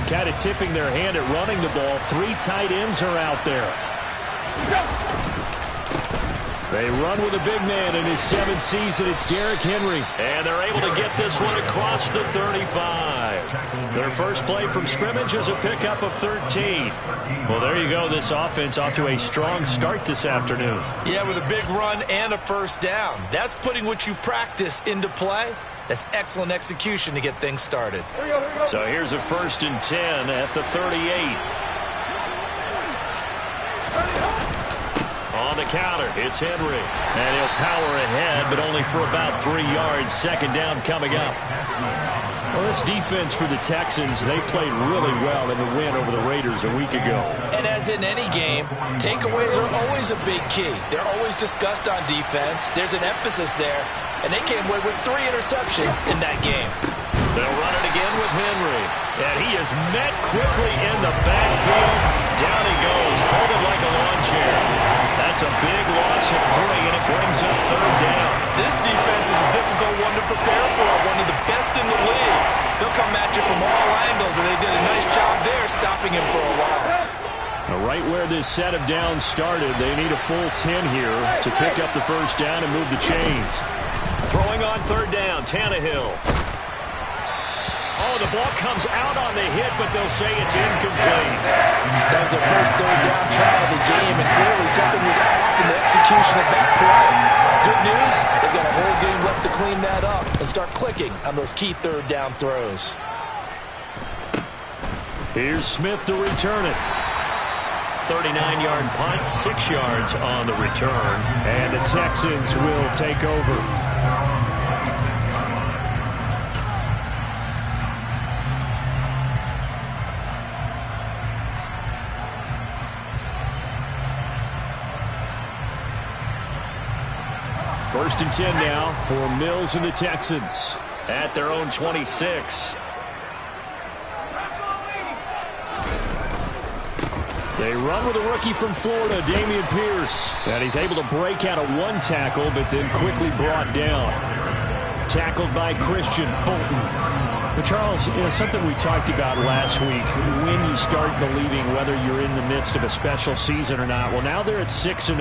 and kind of tipping their hand at running the ball. 3 tight ends are out there. They run with a big man in his 7th season. It's Derrick Henry. And they're able to get this one across the 35. Their first play from scrimmage is a pickup of 13. Well, there you go. This offense off to a strong start this afternoon. Yeah, with a big run and a first down. That's putting what you practice into play. That's excellent execution to get things started. So here's a 1st and 10 at the 38. On the counter, it's Henry. And he'll power ahead, but only for about 3 yards. 2nd down coming up. Well, this defense for the Texans, they played really well in the win over the Raiders a week ago. And as in any game, takeaways are always a big key. They're always discussed on defense. There's an emphasis there. And they came away with 3 interceptions in that game. They'll run it again with Henry. And he is met quickly in the backfield. Down he goes, folded like a lawn chair. That's a big loss of 3, and it brings up 3rd down. This defense is a difficult one to prepare for, one of the best in the league. They'll come at you from all angles, and they did a nice job there stopping him for a loss. Right where this set of downs started, they need a full 10 here to pick up the 1st down and move the chains. Throwing on 3rd down, Tannehill. Oh, the ball comes out on the hit, but they'll say it's incomplete. That was the first 3rd down try of the game, and clearly something was off in the execution of that play. Good news, they've got a whole game left to clean that up and start clicking on those key 3rd down throws. Here's Smith to return it. 39-yard punt, 6 yards on the return, and the Texans will take over. First and 10 now for Mills and the Texans at their own 26. They run with a rookie from Florida, Dameon Pierce. And he's able to break out of 1 tackle, but then quickly brought down. Tackled by Christian Fulton. But Charles, something we talked about last week, when you start believing whether you're in the midst of a special season or not. Well, now they're at 6-0.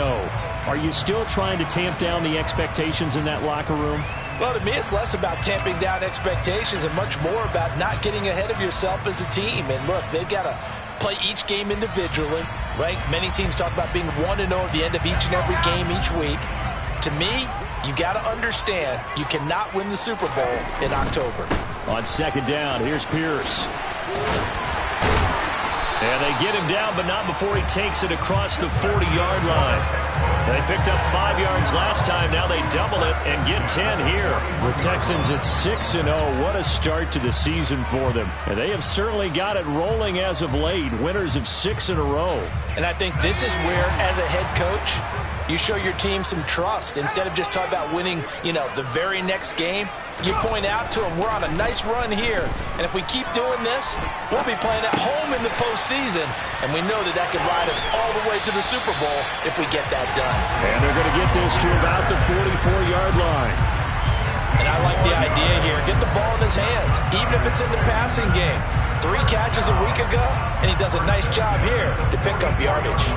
Are you still trying to tamp down the expectations in that locker room? Well, to me, it's less about tamping down expectations and much more about not getting ahead of yourself as a team. And look, they've got to play each game individually, right? Many teams talk about being 1-0 at the end of each and every game each week. To me, you got to understand you cannot win the Super Bowl in October. On 2nd down, here's Pierce. And they get him down, but not before he takes it across the 40-yard line. They picked up 5 yards last time. Now they double it and get 10 here. The Texans at 6-0. What a start to the season for them. And they have certainly got it rolling as of late. Winners of 6 in a row. And I think this is where, as a head coach, you show your team some trust. Instead of just talking about winning, the very next game, you point out to them, we're on a nice run here. And if we keep doing this, we'll be playing at home in the postseason. And we know that can ride us all the way to the Super Bowl if we get that done. And they're going to get this to about the 44-yard line. And I like the idea here. Get the ball in his hands, even if it's in the passing game. 3 catches a week ago, and he does a nice job here to pick up yardage.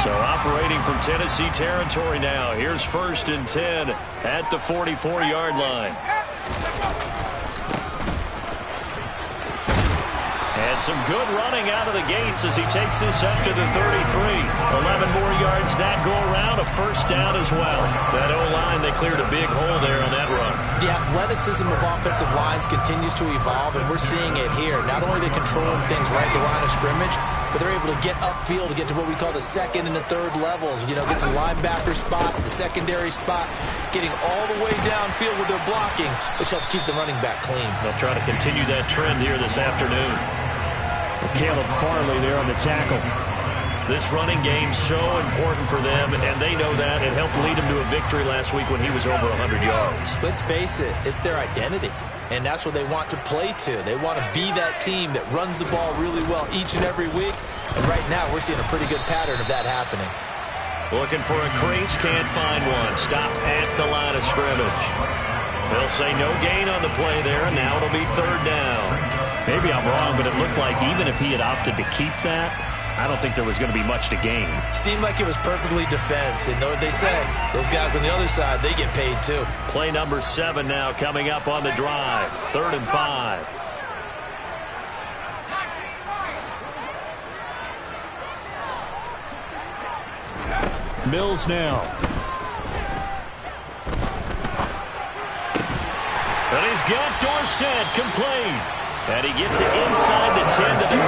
So operating from Tennessee territory now. Here's 1st and 10 at the 44-yard line. And some good running out of the gates as he takes this up to the 33. 11 more yards that go around, a 1st down as well. That O-line, they cleared a big hole there on that run. The athleticism of offensive lines continues to evolve, and we're seeing it here. Not only are they controlling things right at the line of scrimmage, but they're able to get upfield to get to what we call the 2nd and the 3rd levels. Get to the linebacker spot, the secondary spot, getting all the way downfield with their blocking, which helps keep the running back clean. They'll try to continue that trend here this afternoon. Caleb Farley there on the tackle. This running game's so important for them, and they know that. It helped lead them to a victory last week when he was over 100 yards. Let's face it, it's their identity. and that's what they want to play to. They want to be that team that runs the ball really well each and every week, and right now we're seeing a pretty good pattern of that happening. Looking for a crease, can't find one. Stopped at the line of scrimmage. They'll say no gain on the play there, and now it'll be third down. Maybe I'm wrong, but it looked like even if he had opted to keep that, I don't think there was going to be much to gain. Seemed like it was perfectly defense. And know what they say? Those guys on the other side, they get paid too. Play number 7 now coming up on the drive. 3rd and 5. Mills now. And he's got Dorsett complete. And he gets it inside the 10 to the 9.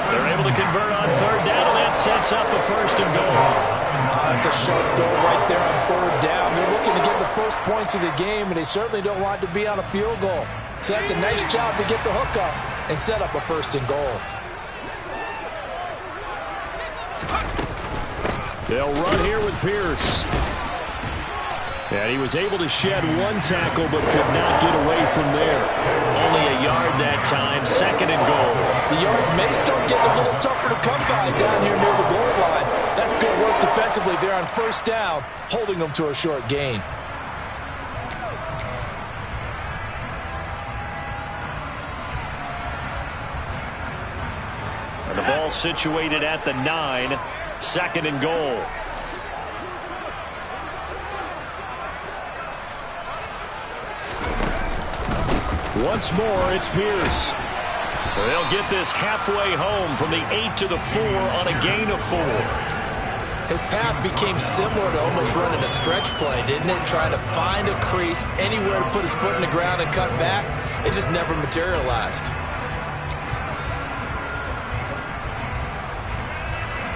They're able to convert on 3rd down, and that sets up a 1st and goal. That's a sharp throw right there on 3rd down. They're looking to get the first points of the game, and they certainly don't want it to be on a field goal. So that's a nice job to get the hook up and set up a 1st and goal. They'll run here with Pierce. And he was able to shed 1 tackle but could not get away from there. Only a yard that time, 2nd and goal. The yards may start getting a little tougher to come by down here near the goal line. That's good work defensively there on 1st down, holding them to a short gain. And the ball situated at the 9, 2nd and goal. Once more, it's Pierce. They'll get this halfway home from the 8 to the 4 on a gain of 4. His path became similar to almost running a stretch play, didn't it? Trying to find a crease, anywhere to put his foot in the ground and cut back. It just never materialized.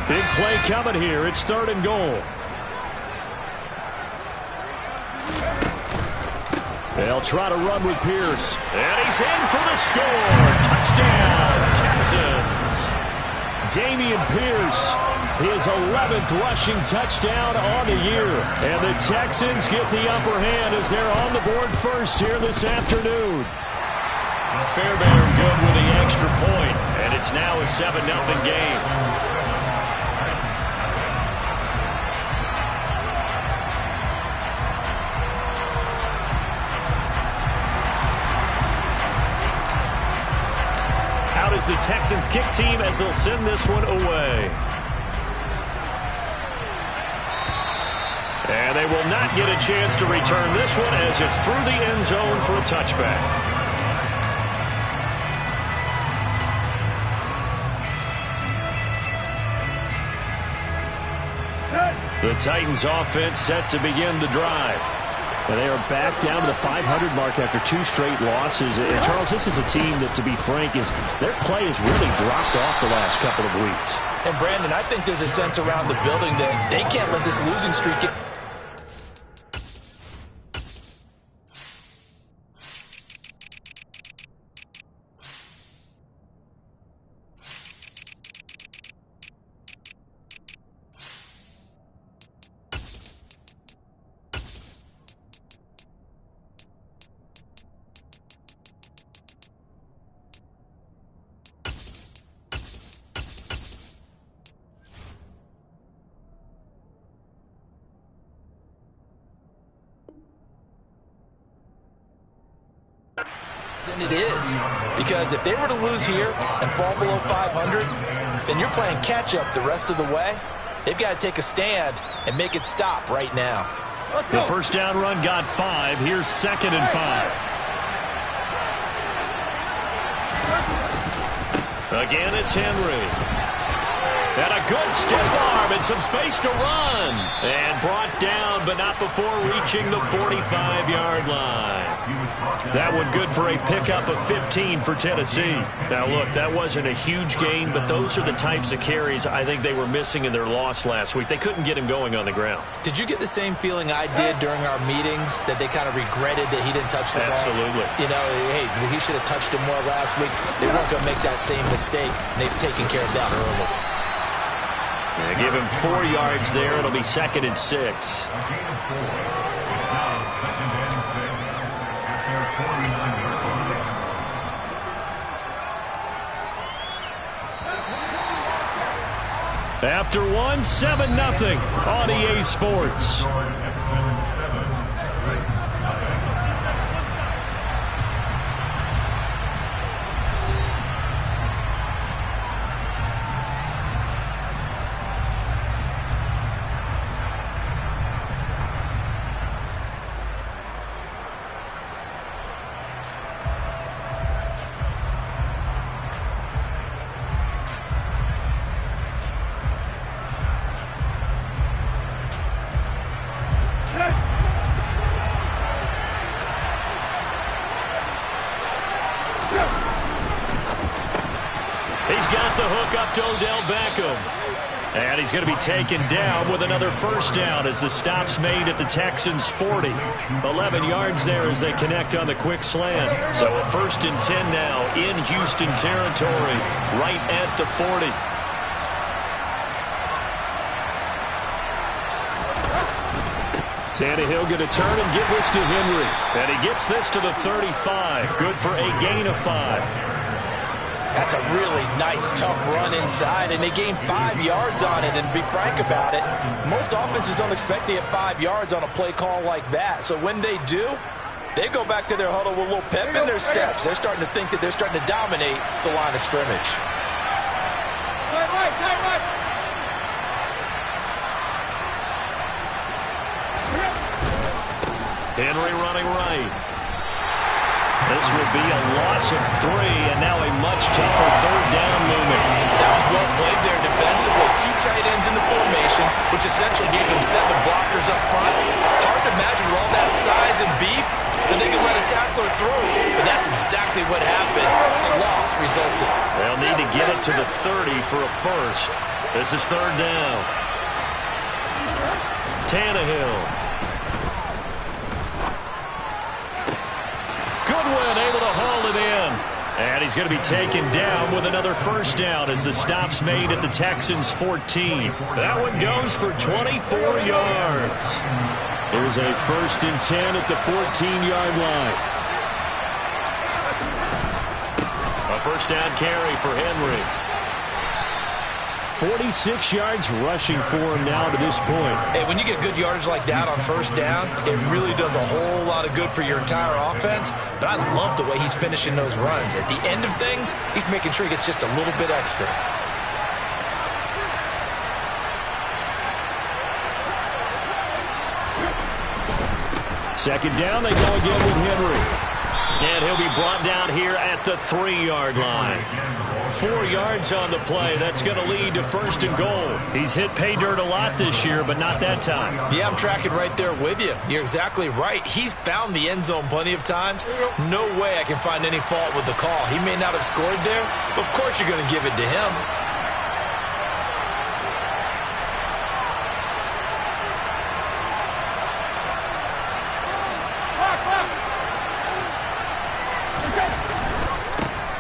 Big play coming here. It's 3rd and goal. They'll try to run with Pierce. And he's in for the score. Touchdown, Texans. Dameon Pierce, his 11th rushing touchdown on the year. And the Texans get the upper hand as they're on the board first here this afternoon. Fairbairn good with the extra point, and it's now a 7-0 game. Is the Texans kick team as they'll send this one away. And they will not get a chance to return this one as it's through the end zone for a touchback. The Titans offense set to begin the drive. And they are back down to the 500 mark after 2 straight losses. And Charles, this is a team that, to be frank, their play has really dropped off the last couple of weeks. And Brandon, I think there's a sense around the building that they can't let this losing streak get... than it is. Because if they were to lose here and fall below 500, then you're playing catch-up the rest of the way. They've got to take a stand and make it stop right now. The 1st down run got 5. Here's 2nd and 5. Again, it's Henry. And a good stiff arm and some space to run. And brought down, but not before reaching the 45-yard line. That one good for a pickup of 15 for Tennessee. Now, look, that wasn't a huge gain, but those are the types of carries I think they were missing in their loss last week. They couldn't get him going on the ground. Did you get the same feeling I did during our meetings, that they kind of regretted that he didn't touch the ball? Absolutely. You know, hey, he should have touched him more last week. They weren't going to make that same mistake, and they've taken care of that early. They give him 4 yards there. It'll be 2nd and 6. After one, 7-0 on EA Sports. He's got the hook up to Odell Beckham. And he's going to be taken down with another first down as the stop's made at the Texans' 40. 11 yards there as they connect on the quick slant. So a 1st and 10 now in Houston territory, right at the 40. Tannehill going to turn and give this to Henry. And he gets this to the 35. Good for a gain of 5. That's a really nice, tough run inside, and they gained 5 yards on it. And to be frank about it, most offenses don't expect to get 5 yards on a play call like that. So when they do, they go back to their huddle with a little pep in their steps. They're starting to think that they're starting to dominate the line of scrimmage. Henry running right. This will be a loss of 3, and now a much tougher 3rd down movement. That was well played there defensively. 2 tight ends in the formation, which essentially gave them 7 blockers up front. Hard to imagine with all that size and beef that they could let a tackler through. But that's exactly what happened. A loss resulted. They'll need to get it to the 30 for a first. This is 3rd down. Tannehill. Goodwin able to haul it in. And he's going to be taken down with another first down as the stop's made at the Texans' 14. That one goes for 24 yards. Here's a 1st and 10 at the 14-yard line. A first down carry for Henry. 46 yards rushing for him now to this point. Hey, when you get good yardage like that on first down, it really does a whole lot of good for your entire offense. But I love the way he's finishing those runs. At the end of things, he's making sure he gets just a little bit extra. Second down, they go again with Henry. And he'll be brought down here at the 3-yard line. 4 yards on the play. That's going to lead to 1st and goal. He's hit pay dirt a lot this year, but not that time. Yeah, I'm tracking right there with you. You're exactly right. He's found the end zone plenty of times. No way I can find any fault with the call. He may not have scored there, but of course you're going to give it to him.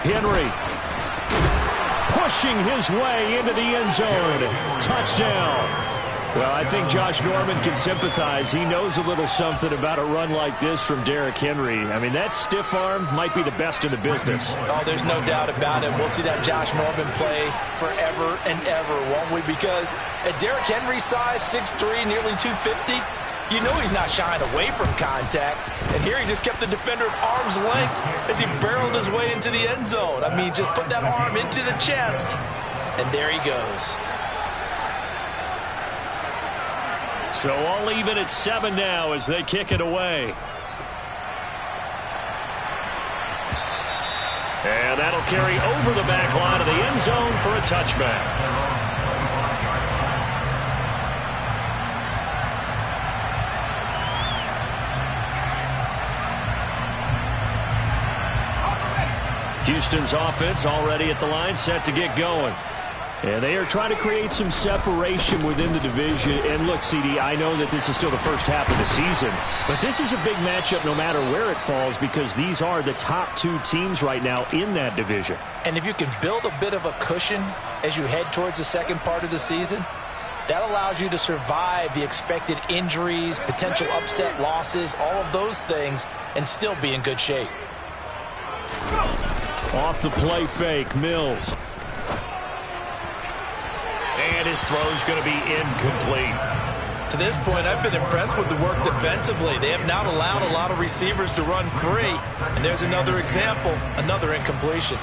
Henry pushing his way into the end zone. Touchdown. Well, I think Josh Norman can sympathize. He knows a little something about a run like this from Derrick Henry. I mean, that stiff arm might be the best in the business. Oh, there's no doubt about it. We'll see that Josh Norman play forever and ever, won't we? Because at Derrick Henry's size, 6'3", nearly 250, you know he's not shying away from contact. And here he just kept the defender at arm's length as he barreled his way into the end zone. I mean, just put that arm into the chest, and there he goes. So all even at 7 now as they kick it away. And that'll carry over the back line of the end zone for a touchback. Houston's offense already at the line, set to get going. And they are trying to create some separation within the division. And look, CD, I know that this is still the first half of the season, but this is a big matchup no matter where it falls because these are the top 2 teams right now in that division. And if you can build a bit of a cushion as you head towards the second part of the season, that allows you to survive the expected injuries, potential upset losses, all of those things, and still be in good shape. Off the play fake, Mills. And his throw's going to be incomplete. To this point, I've been impressed with the work defensively. They have not allowed a lot of receivers to run free. And there's another example, another incompletion.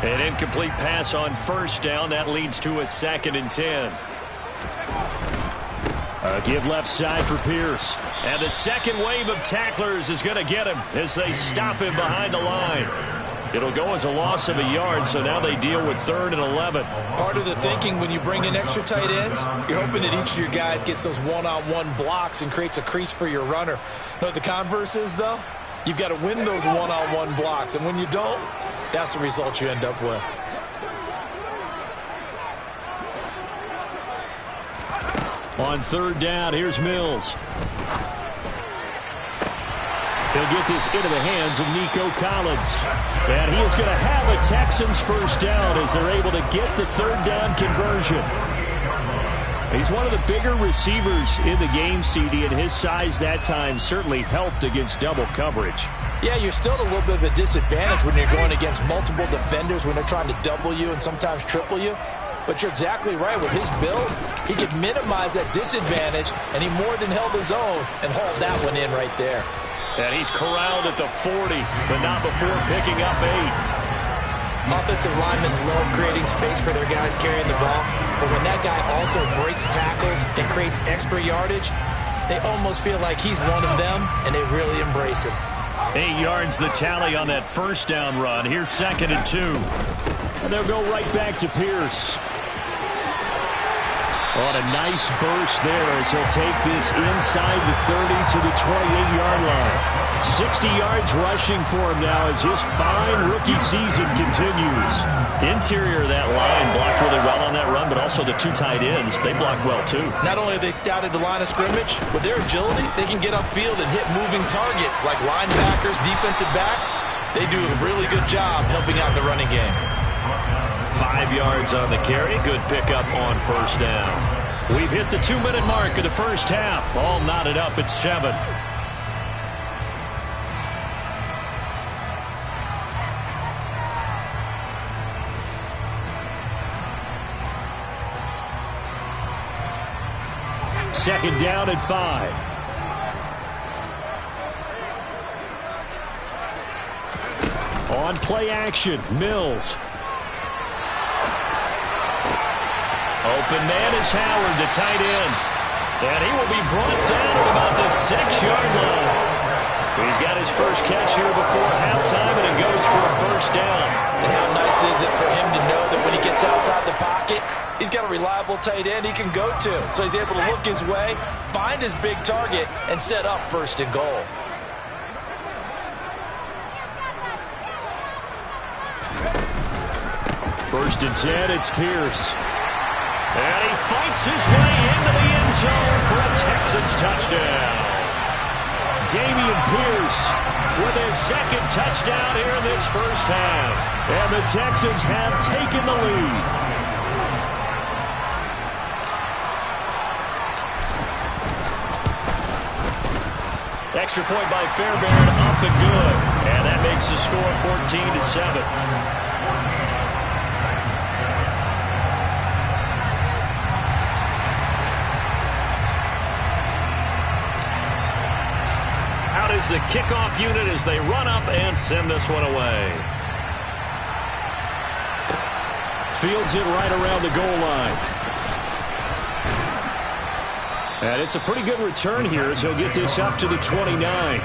An incomplete pass on first down. That leads to a 2nd and 10. A give left side for Pierce. And the second wave of tacklers is going to get him as they stop him behind the line. It'll go as a loss of a yard, so now they deal with 3rd and 11. Part of the thinking when you bring in extra tight ends, you're hoping that each of your guys gets those one-on-one blocks and creates a crease for your runner. You know what the converse is, though? You've got to win those one-on-one blocks, and when you don't, that's the result you end up with. On 3rd down, here's Mills. He'll get this into the hands of Nico Collins. And he is going to have a Texans first down as they're able to get the 3rd down conversion. He's one of the bigger receivers in the game, CD, and his size that time certainly helped against double coverage. Yeah, you're still at a little bit of a disadvantage when you're going against multiple defenders when they're trying to double you and sometimes triple you. But you're exactly right. With his build, he could minimize that disadvantage, and he more than held his own and hauled that one in right there. And he's corralled at the 40, but not before picking up 8. Offensive linemen love creating space for their guys carrying the ball, but when that guy also breaks tackles and creates extra yardage, they almost feel like he's one of them, and they really embrace it. 8 yards the tally on that first down run. Here's 2nd and 2. And they'll go right back to Pierce. On a nice burst there as he'll take this inside the 30 to the 28-yard line. 60 yards rushing for him now as his fine rookie season continues. Interior of that line blocked really well on that run, but also the 2 tight ends, they blocked well too. Not only have they scouted the line of scrimmage, with their agility, they can get upfield and hit moving targets like linebackers, defensive backs. They do a really good job helping out in the running game. 5 yards on the carry. Good pickup on first down. We've hit the 2-minute mark of the first half. All knotted up at 7. Second down and 5. On play action, Mills. Open man is Howard, the tight end. And he will be brought down at about the 6-yard line. He's got his first catch here before halftime, and it goes for a first down. And how nice is it for him to know that when he gets outside the pocket, he's got a reliable tight end he can go to. So he's able to look his way, find his big target, and set up 1st and goal. First and 10, it's Pierce. And he fights his way into the end zone for a Texans touchdown. Dameon Pierce with his 2nd touchdown here in this first half. And the Texans have taken the lead. Extra point by Fairbairn, up and good. And that makes the score 14-7. Is the kickoff unit as they run up and send this one away. Fields it right around the goal line. And it's a pretty good return here as he'll get this up to the 29.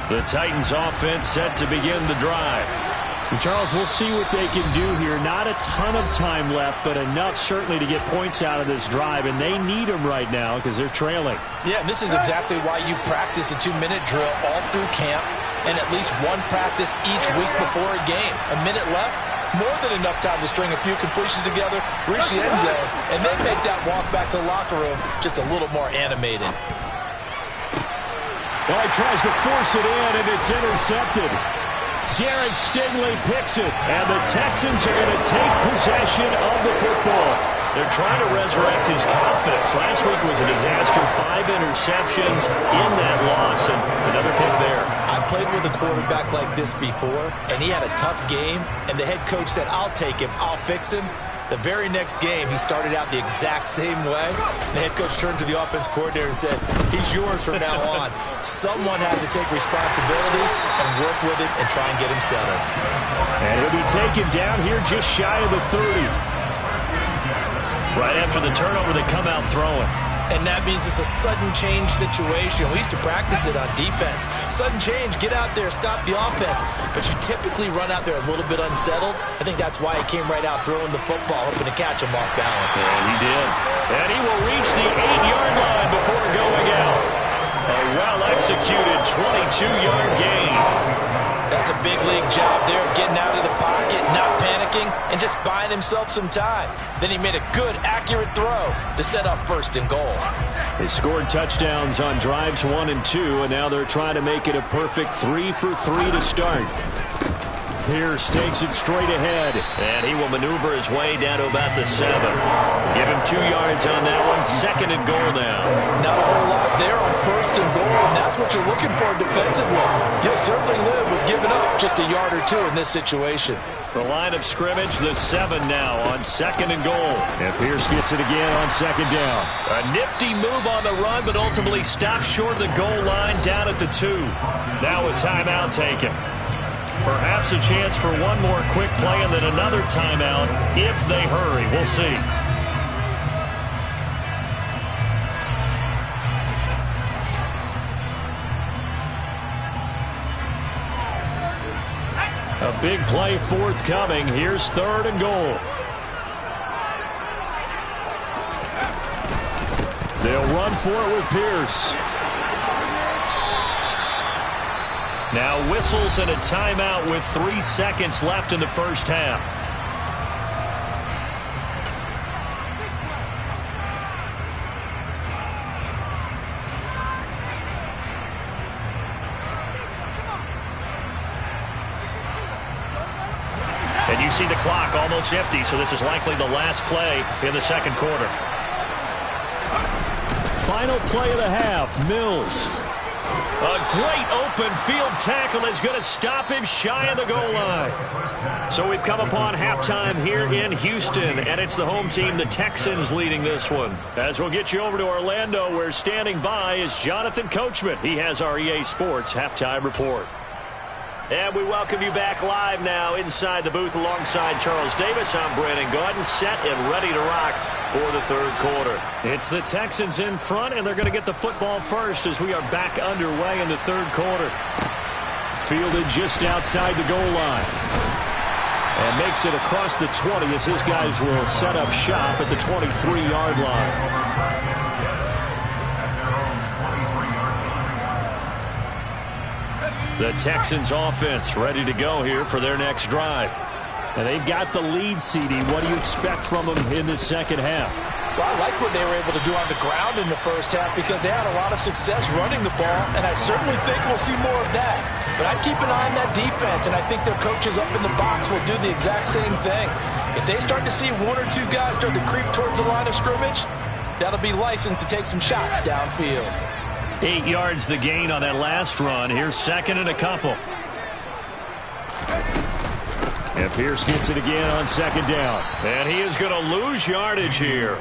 The Titans offense set to begin the drive. And Charles, we'll see what they can do here. Not a ton of time left, but enough certainly to get points out of this drive, and they need them right now because they're trailing. Yeah, and this is exactly why you practice a 2-minute drill all through camp. and at least one practice each week before a game. A minute left, more than enough time to string a few completions together, reach the end zone, and then make that walk back to the locker room just a little more animated. Well, he tries to force it in, and it's intercepted. Derek Stingley picks it, and the Texans are going to take possession of the football. They're trying to resurrect his confidence. Last week was a disaster. 5 interceptions in that loss, and another pick there. I played with a quarterback like this before, and he had a tough game, and the head coach said, I'll take him, I'll fix him. The very next game, he started out the exact same way. The head coach turned to the offense coordinator and said, he's yours from now on. Someone has to take responsibility and work with him and try and get him settled. And he'll be taken down here just shy of the 30. Right after the turnover, they come out throwing. And that means it's a sudden change situation. We used to practice it on defense. Sudden change, get out there, stop the offense. But you typically run out there a little bit unsettled. I think that's why he came right out throwing the football, hoping to catch him off balance. And he did. And he will reach the 8-yard line before going out. A well-executed 22-yard gain. That's a big league job there of getting out of the pocket, not panicking, and just buying himself some time. Then he made a good, accurate throw to set up 1st and goal. They scored touchdowns on drives 1 and 2, and now they're trying to make it a perfect 3 for 3 to start. Pierce takes it straight ahead, and he will maneuver his way down to about the 7. Give him 2 yards on that one. 2nd and goal now. Not a whole lot there on 1st and goal, and that's what you're looking for defensively. You'll certainly live with giving up just a yard or 2 in this situation. The line of scrimmage, the 7 now on 2nd and goal. And Pierce gets it again on 2nd down. A nifty move on the run, but ultimately stops short of the goal line down at the 2. Now a timeout taken. Perhaps a chance for one more quick play and then another timeout if they hurry. We'll see. A big play forthcoming. Here's 3rd and goal. They'll run for it with Pierce. Now whistles and a timeout with 3 seconds left in the first half. And you see the clock almost empty, so this is likely the last play in the 2nd quarter. Final play of the half, Mills. A great open field tackle is going to stop him shy of the goal line. So we've come upon halftime here in Houston, and it's the home team, the Texans, leading this one. As we'll get you over to Orlando, where standing by is Jonathan Coachman. He has our EA Sports halftime report. And we welcome you back live now inside the booth alongside Charles Davis. I'm Brandon Gaudin, set and ready to rock for the 3rd quarter. It's the Texans in front, and they're going to get the football first as we are back underway in the 3rd quarter. Fielded just outside the goal line. And makes it across the 20 as his guys will set up shop at the 23-yard line. The Texans offense ready to go here for their next drive. And they've got the lead, CD. What do you expect from them in the 2nd half? Well, I like what they were able to do on the ground in the first half because they had a lot of success running the ball, and I certainly think we'll see more of that. But I'd keep an eye on that defense, and I think their coaches up in the box will do the exact same thing. If they start to see 1 or 2 guys start to creep towards the line of scrimmage, that'll be licensed to take some shots downfield. 8 yards the gain on that last run. Here's 2nd and a couple. And Pierce gets it again on 2nd down. And he is going to lose yardage here.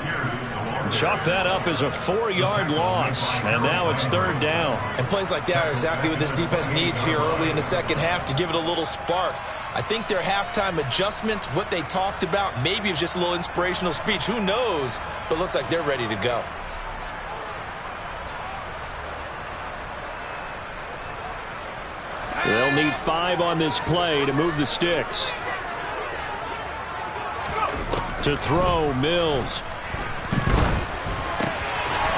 Chalk that up as a 4-yard loss. And now it's 3rd down. And plays like that are exactly what this defense needs here early in the 2nd half to give it a little spark. I think their halftime adjustments, what they talked about, maybe it was just a little inspirational speech. Who knows? But looks like they're ready to go. They'll need 5 on this play to move the sticks. To throw, Mills.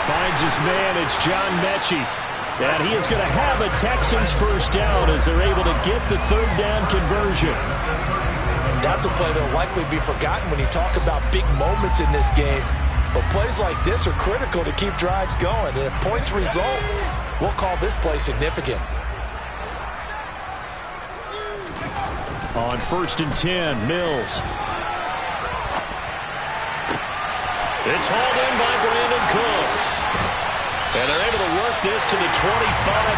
Finds his man, it's John Mechie. And he is going to have a Texans first down as they're able to get the third down conversion. That's a play that will likely be forgotten when you talk about big moments in this game. But plays like this are critical to keep drives going. And if points result, we'll call this play significant. On 1st and 10, Mills. It's hauled in by Brandon Cooks. And they're able to work this to the 25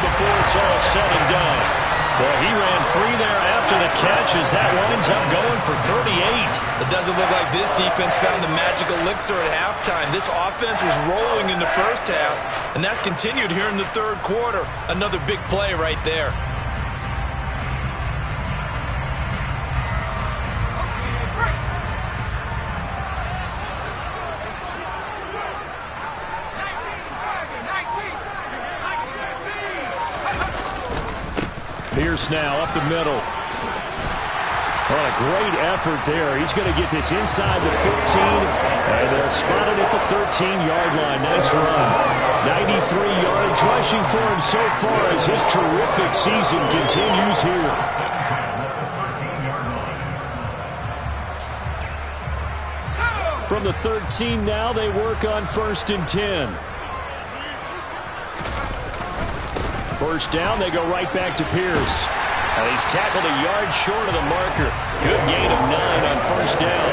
before it's all said and done. Well, he ran free there after the catch as that winds up going for 38. It doesn't look like this defense found the magic elixir at halftime. This offense was rolling in the first half, and that's continued here in the third quarter. Another big play right there. Pierce now up the middle. Well, a great effort there. He's going to get this inside the 15, and they'll spot it at the 13-yard line. Nice run. 93 yards rushing for him so far as his terrific season continues here. From the 13 now, they work on 1st and 10. First down, they go right back to Pierce. And he's tackled a yard short of the marker. Good gain of 9 on first down.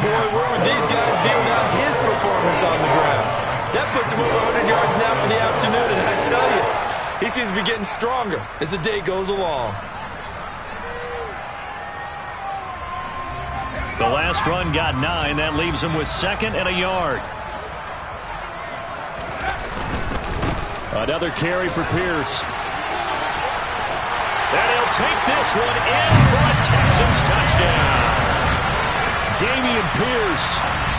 Boy, where would these guys be without his performance on the ground? That puts him over 100 yards now for the afternoon, and I tell you, he seems to be getting stronger as the day goes along. The last run got 9. That leaves him with 2nd and a yard. Another carry for Pierce. And he'll take this one in for a Texans touchdown. Dameon Pierce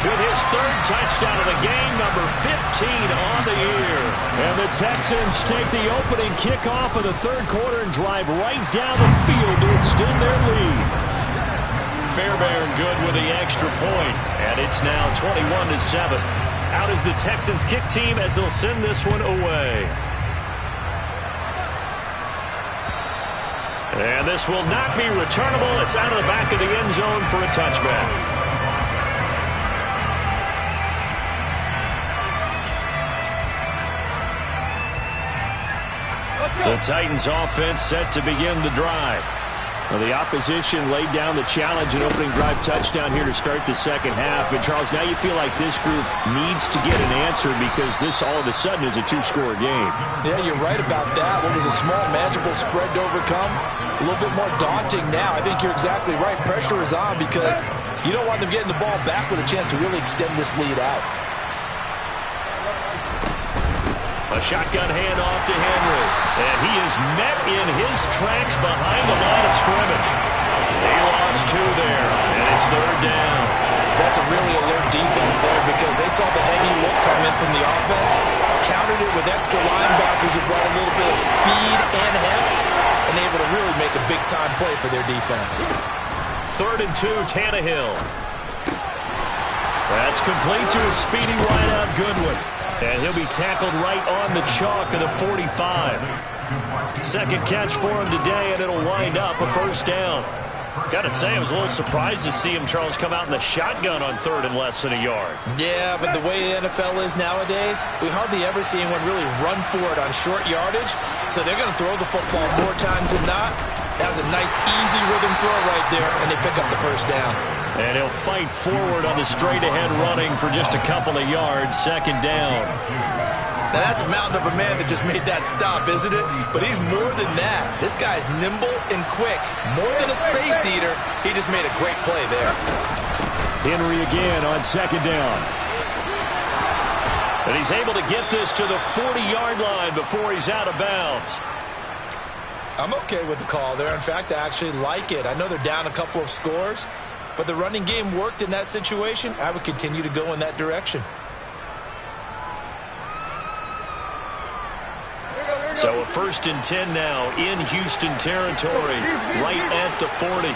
with his 3rd touchdown of the game, number 15 on the year. And the Texans take the opening kickoff of the third quarter and drive right down the field to extend their lead. Fairbairn good with the extra point, and it's now 21-7. Out is the Texans kick team as they'll send this one away. And this will not be returnable. It's out of the back of the end zone for a touchback. The Titans offense set to begin the drive. Well, the opposition laid down the challenge and opening drive touchdown here to start the second half. And, Charles, now you feel like this group needs to get an answer because this all of a sudden is a 2-score game. Yeah, you're right about that. What was a small, manageable spread to overcome, a little bit more daunting now. I think you're exactly right. Pressure is on because you don't want them getting the ball back with a chance to really extend this lead out. A shotgun handoff to Henry. And he is met in his tracks behind the line of scrimmage. They lost 2 there, and it's 3rd down. That's a really alert defense there because they saw the heavy look come in from the offense, countered it with extra linebackers who brought a little bit of speed and heft, and able to really make a big-time play for their defense. 3rd and 2, Tannehill. That's complete to a speedy wideout Goodwin. And he'll be tackled right on the chalk of the 45. 2nd catch for him today, and it'll wind up a first down. Got to say, I was a little surprised to see him, Charles, come out in the shotgun on 3rd and less than a yard. Yeah, but the way the NFL is nowadays, we hardly ever see anyone really run for it on short yardage. So they're going to throw the football more times than not. That was a nice, easy rhythm throw right there, and they pick up the first down. And he'll fight forward on the straight-ahead running for just a couple of yards, 2nd down. Now, that's a mountain of a man that just made that stop, isn't it? But he's more than that. This guy's nimble and quick. More than a space eater, he just made a great play there. Henry again on 2nd down. And he's able to get this to the 40-yard line before he's out of bounds. I'm okay with the call there. In fact, I actually like it. I know they're down a couple of scores, but the running game worked in that situation. I would continue to go in that direction. So a 1st and 10 now in Houston territory, right at the 40.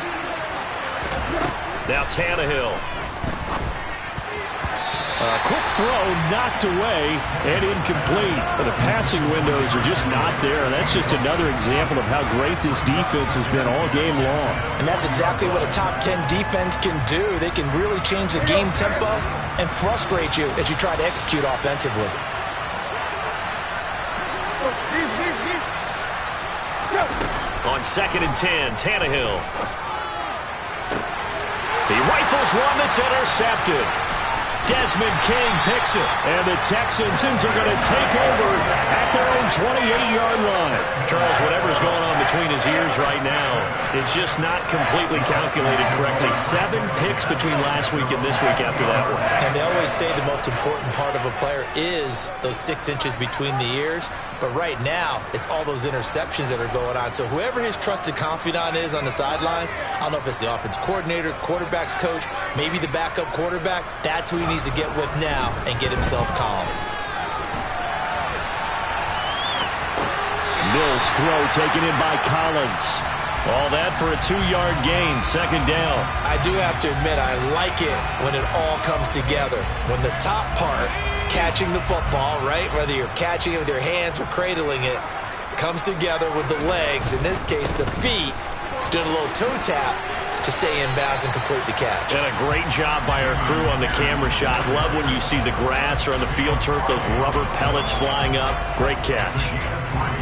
Now Tannehill. Quick throw knocked away and incomplete. The passing windows are just not there. That's just another example of how great this defense has been all game long. And that's exactly what a top 10 defense can do. They can really change the game tempo and frustrate you as you try to execute offensively. On 2nd and 10, Tannehill. He rifles one that's intercepted. Desmond King picks it. And the Texans are going to take over at their own 28-yard line. Charles, whatever's going on between his ears right now, it's just not completely calculated correctly. 7 picks between last week and this week after that one. And they always say the most important part of a player is those 6 inches between the ears. But right now, it's all those interceptions that are going on. So whoever his trusted confidant is on the sidelines, I don't know if it's the offense coordinator, the quarterback's coach, maybe the backup quarterback, that's who he needs to get with now and get himself calm. Mills throw taken in by Collins. All that for a 2-yard gain, 2nd down. I do have to admit, I like it when it all comes together. When the top part, catching the football, right, whether you're catching it with your hands or cradling it, comes together with the legs, in this case the feet, doing a little toe tap to stay in bounds and complete the catch. And a great job by our crew on the camera shot. Love when you see the grass or on the field turf, those rubber pellets flying up. Great catch.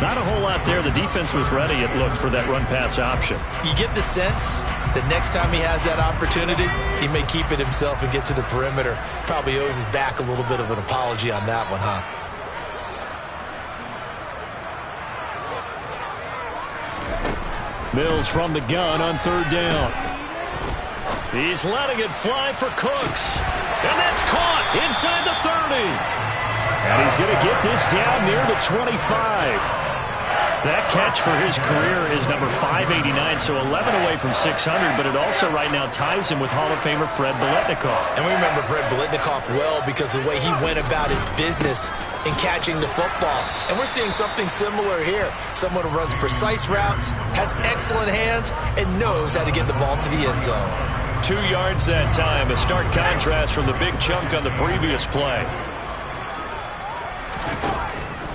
Not a whole lot there. The defense was ready, it looked, for that run-pass option. You get the sense that next time he has that opportunity, he may keep it himself and get to the perimeter. Probably owes his back a little bit of an apology on that one, huh? Mills from the gun on 3rd down. He's letting it fly for Cooks. And that's caught inside the 30. And he's going to get this down near the 25. That catch for his career is number 589, so 11 away from 600, but it also right now ties him with Hall of Famer Fred Biletnikoff. And we remember Fred Biletnikoff well because of the way he went about his business in catching the football. And we're seeing something similar here. Someone who runs precise routes, has excellent hands, and knows how to get the ball to the end zone. 2 yards that time, a stark contrast from the big chunk on the previous play.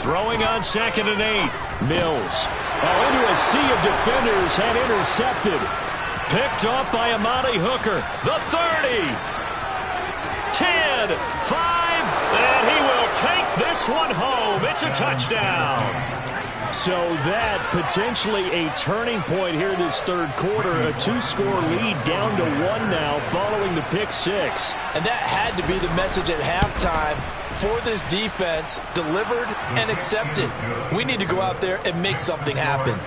Throwing on 2nd and 8. Mills. Into a sea of defenders and intercepted. Picked up by Amani Hooker. The 30. 10. 5. And he will take this one home. It's a touchdown. So that potentially a turning point here this 3rd quarter. A 2-score lead down to 1 now following the pick 6. And that had to be the message at halftime for this defense, delivered and accepted. We need to go out there and make something happen.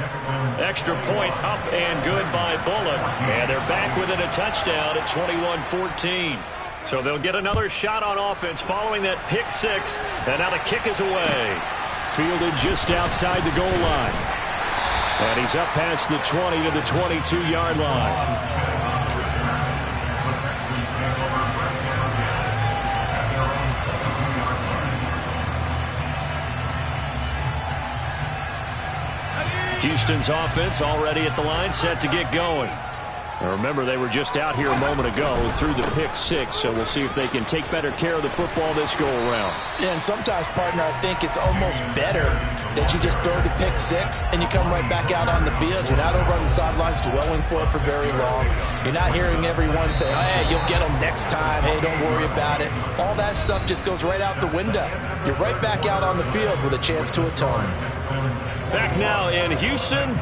Extra point up and good by Bullock. And they're back within a touchdown at 21-14. So they'll get another shot on offense following that pick 6. And now the kick is away. Fielded just outside the goal line. And he's up past the 20 to the 22-yard line. Houston's offense already at the line, set to get going. Now remember, they were just out here a moment ago through the pick 6, so we'll see if they can take better care of the football this go-around. Yeah, and sometimes, partner, I think it's almost better that you just throw the pick 6 and you come right back out on the field. You're not over on the sidelines dwelling for it for very long. You're not hearing everyone say, hey, you'll get them next time. Hey, don't worry about it. All that stuff just goes right out the window. You're right back out on the field with a chance to atone. Back now in Houston,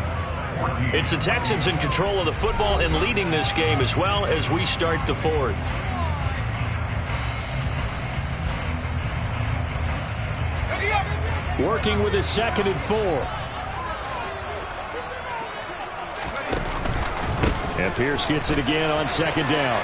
it's the Texans in control of the football and leading this game as well as we start the 4th. Working with his 2nd and 4. And Pierce gets it again on 2nd down.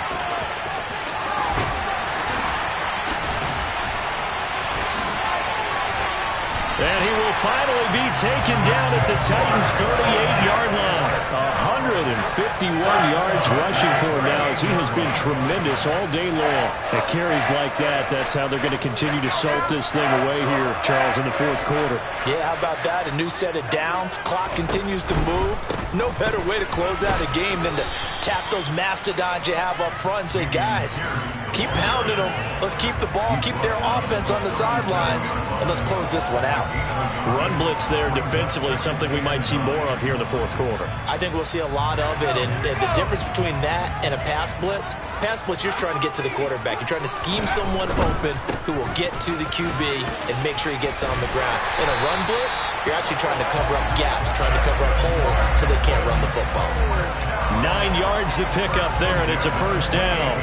And he will finally be taken down at the Titans' 38-yard line. 151 yards rushing for him now as he has been tremendous all day long. At carries like that, that's how they're going to continue to salt this thing away here, Charles, in the fourth quarter. Yeah, how about that? A new set of downs. Clock continues to move. No better way to close out a game than to tap those mastodons you have up front and say, guys, keep pounding them. Let's keep the ball, keep their offense on the sidelines, and let's close this one out. Run blitz there defensively, something we might see more of here in the fourth quarter. I think we'll see a lot of it, and the difference between that and a pass blitz, you're just trying to get to the quarterback. You're trying to scheme someone open who will get to the QB and make sure he gets on the ground. In a run blitz, you're actually trying to cover up gaps, trying to cover up holes so they can't run the football. 9 yards to pick up there, and it's a first down.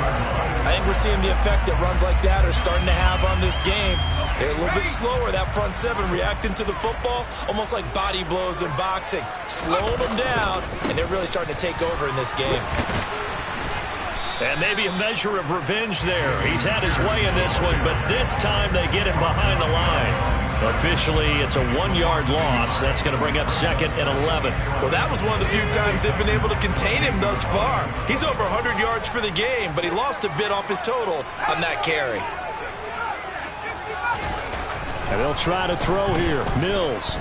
I think we're seeing the effect that runs like that are starting to have on this game. They're a little bit slower, that front seven, reacting to the football, almost like body blows in boxing, slowing them down, and they're really starting to take over in this game. And maybe a measure of revenge there. He's had his way in this one, but this time they get him behind the line. Officially, it's a 1-yard loss. That's going to bring up second and 11. Well, that was one of the few times they've been able to contain him thus far. He's over 100 yards for the game, but he lost a bit off his total on that carry. And they'll try to throw here. Mills.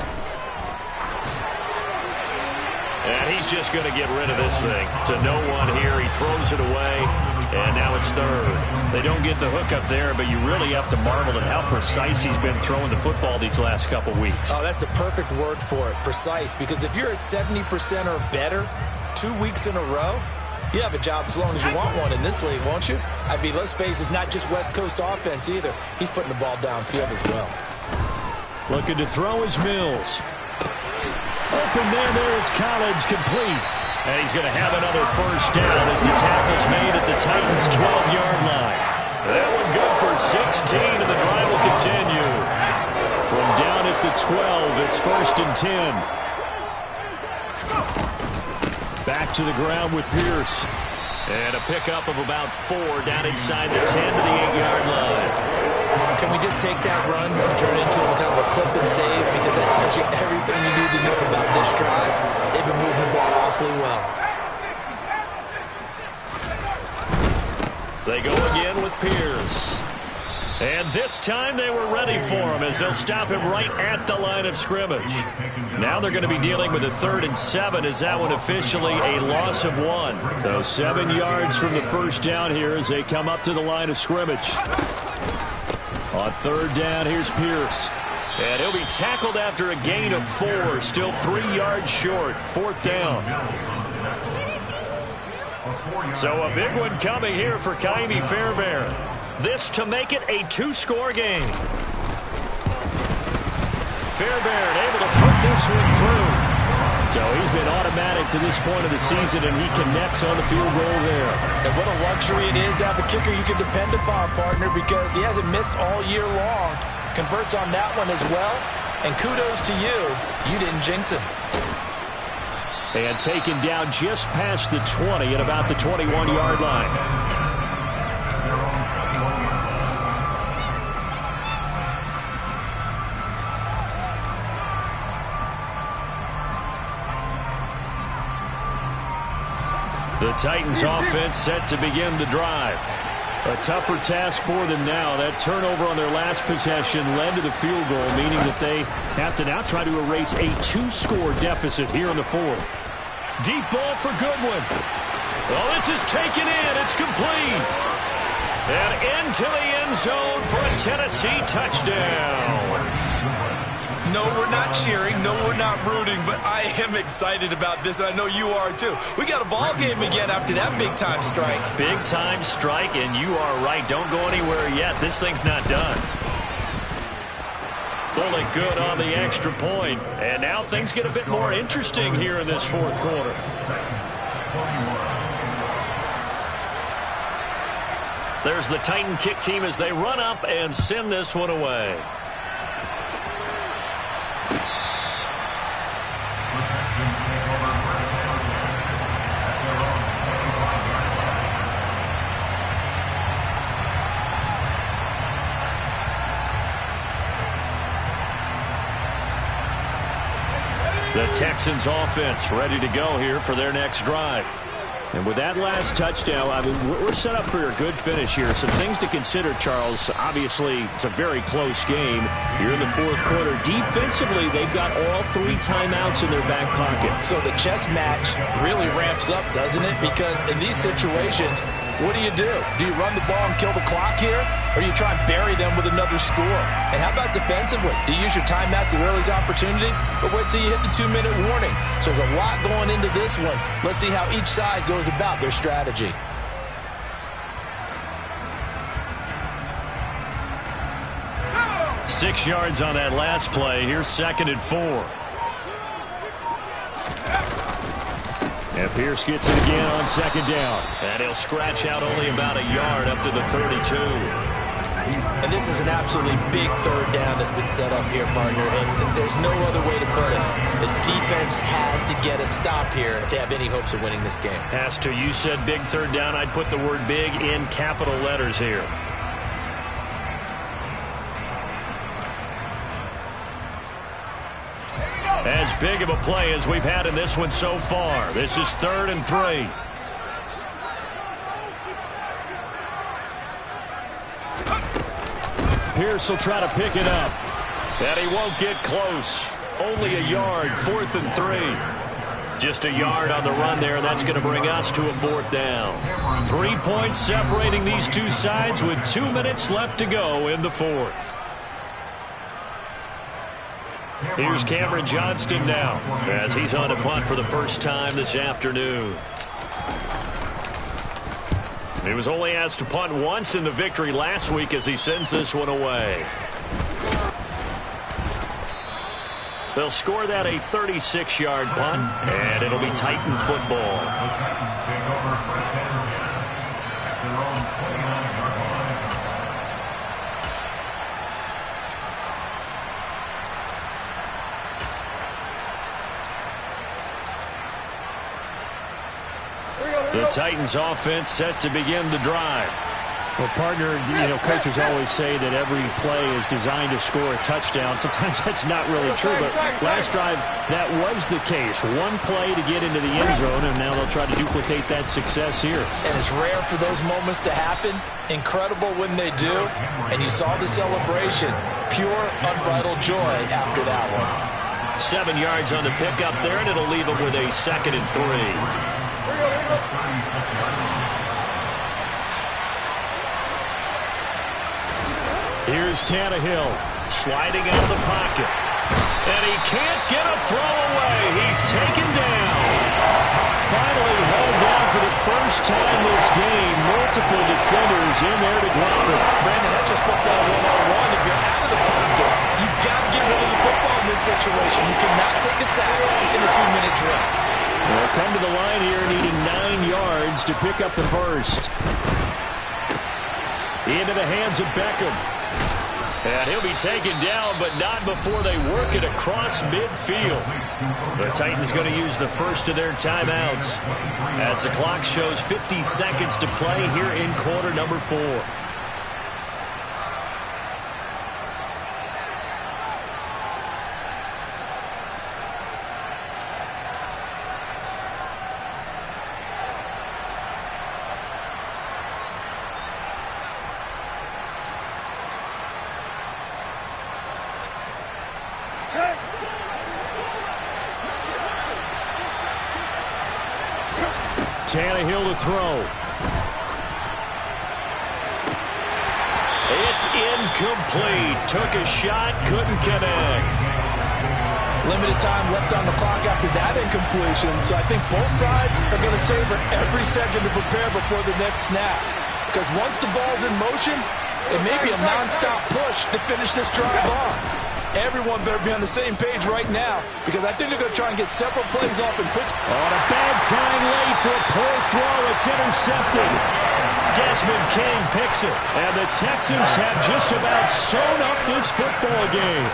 And he's just going to get rid of this thing. To no one here. He throws it away. And now it's third. They don't get the hook up there, but you really have to marvel at how precise he's been throwing the football these last couple weeks. Oh, that's the perfect word for it, precise. Because if you're at 70% or better 2 weeks in a row, you have a job as long as you want one in this league, won't you? I mean, let's face it, it's not just West Coast offense either. He's putting the ball downfield as well. Looking to throw is Mills. Open man there is Collins, complete. And he's going to have another first down as the tackle's made at the Titans' 12-yard line. That one good for 16, and the drive will continue. From down at the 12, it's first and 10. Back to the ground with Pierce. And a pickup of about 4 down inside the 10 to the 8-yard line. Can we just take that run and turn it into a kind of a clip and save? Because that tells you everything you need to know about this drive. They've been moving the ball awfully well. They go again with Pierce. And this time they were ready for him as they'll stop him right at the line of scrimmage. Now they're going to be dealing with a 3rd and 7 as that one officially a loss of 1. So 7 yards from the first down here as they come up to the line of scrimmage. On 3rd down, here's Pierce. And he'll be tackled after a gain of 4, still 3 yards short. 4th down. So a big one coming here for Ka'imi Fairbairn. This to make it a 2-score game. Fairbairn able to put this one through. So he's been automatic to this point of the season, and he connects on the field goal there. And what a luxury it is to have a kicker you can depend upon, partner, because he hasn't missed all year long. Converts on that one as well. And kudos to you. You didn't jinx him. And taken down just past the 20 at about the 21-yard line. The Titans offense set to begin the drive. A tougher task for them now. That turnover on their last possession led to the field goal, meaning that they have to now try to erase a 2-score deficit here in the 4th. Deep ball for Goodwin. Well, this is taken in. It's complete. And into the end zone for a Tennessee touchdown. No, we're not cheering. No, we're not rooting. But I am excited about this, and I know you are too. We got a ball game again after that big-time strike. Big-time strike, and you are right. Don't go anywhere yet. This thing's not done. Pulling good on the extra point. And now things get a bit more interesting here in this 4th quarter. There's the Titan kick team as they run up and send this one away. The Texans offense ready to go here for their next drive. And with that last touchdown, I mean, we're set up for a good finish here. Some things to consider, Charles. Obviously, it's a very close game. You're in the fourth quarter. Defensively, they've got all 3 timeouts in their back pocket. So the chess match really ramps up, doesn't it? Because in these situations, what do? Do you run the ball and kill the clock here? Or do you try and bury them with another score? And how about defensively? Do you use your timeouts at early opportunity? But wait till you hit the 2-minute warning. So there's a lot going into this one. Let's see how each side goes about their strategy. Six yards on that last play. Here's 2nd and 4. And Pierce gets it again on 2nd down. And he'll scratch out only about a yard up to the 32. And this is an absolutely big 3rd down that's been set up here, partner. And there's no other way to put it. The defense has to get a stop here if they have any hopes of winning this game. Has to. You said big 3rd down. I'd put the word big in capital letters here. As big of a play as we've had in this one so far. This is 3rd and 3. Pierce will try to pick it up. And he won't get close. Only a yard, 4th and 3. Just a yard on the run there, and that's going to bring us to a 4th down. 3 points separating these two sides with 2 minutes left to go in the 4th. Here's Cameron Johnston now as he's on a punt for the first time this afternoon. He was only asked to punt once in the victory last week as he sends this one away. They'll score that a 36-yard punt, and it'll be Titan football. The Titans offense set to begin the drive. Well, partner, coaches always say that every play is designed to score a touchdown. Sometimes that's not really true, but last drive, that was the case. One play to get into the end zone, and now they'll try to duplicate that success here. And it's rare for those moments to happen. Incredible when they do. And you saw the celebration. Pure, unbridled joy after that one. 7 yards on the pickup there, and it'll leave them with a 2nd and 3. Here's Tannehill sliding out of the pocket. And he can't get a throw away. He's taken down. Finally held down for the first time this game. Multiple defenders in there to drop it. Brandon, that's just football 101. If you're out of the pocket, you've got to get rid of the football in this situation. You cannot take a sack in a 2-minute drill. They'll come to the line here needing 9 yards to pick up the first. Into the hands of Beckham. And he'll be taken down, but not before they work it across midfield. The Titans going to use the first of their timeouts as the clock shows 50 seconds to play here in quarter number 4. Tannehill to throw. It's incomplete. Took a shot, couldn't connect. Limited time left on the clock after that incompletion, so I think both sides are going to savor every second to prepare before the next snap. Because once the ball's in motion, it may be a non-stop push to finish this drive off. Everyone better be on the same page right now, because I think they're going to try and get several plays off in quick. On a bad time late for a poor throw. It's intercepted. Desmond King picks it. And the Texans have just about sewn up this football game.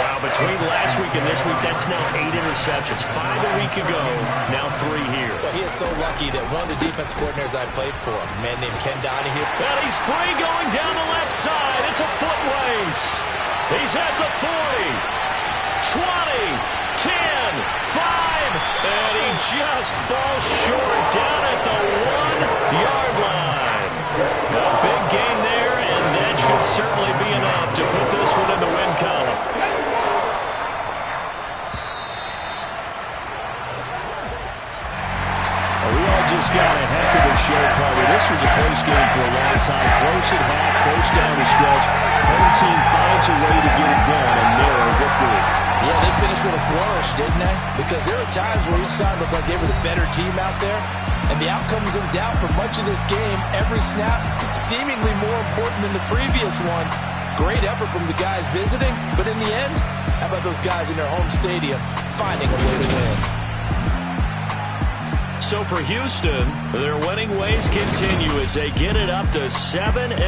Wow, between last week and this week, that's now 8 interceptions. 5 a week ago, now 3 here. Well, he is so lucky that one of the defense coordinators I played for, a man named Ken Donahue. And he's free going down the left side. It's a foot race. He's at the 40, 20, 10, just falls short down at the 1-yard line. A big gain there, and that should certainly be enough to put this one in the win column. We all just got a heck of a show, Carter. This was a close game for a long time. Close at half, close down the stretch. Home team finds a way to get it done. A narrow victory. Yeah, they finished with a flourish, didn't they? Because there are times where each side looked like they were the better team out there. And the outcome was in doubt for much of this game. Every snap seemingly more important than the previous one. Great effort from the guys visiting. But in the end, how about those guys in their home stadium finding a way to win? So for Houston, their winning ways continue as they get it up to 7-0.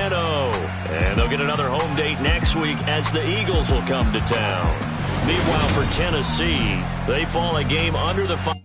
And they'll get another home date next week as the Eagles will come to town. Meanwhile, for Tennessee, they fall a game under the fire.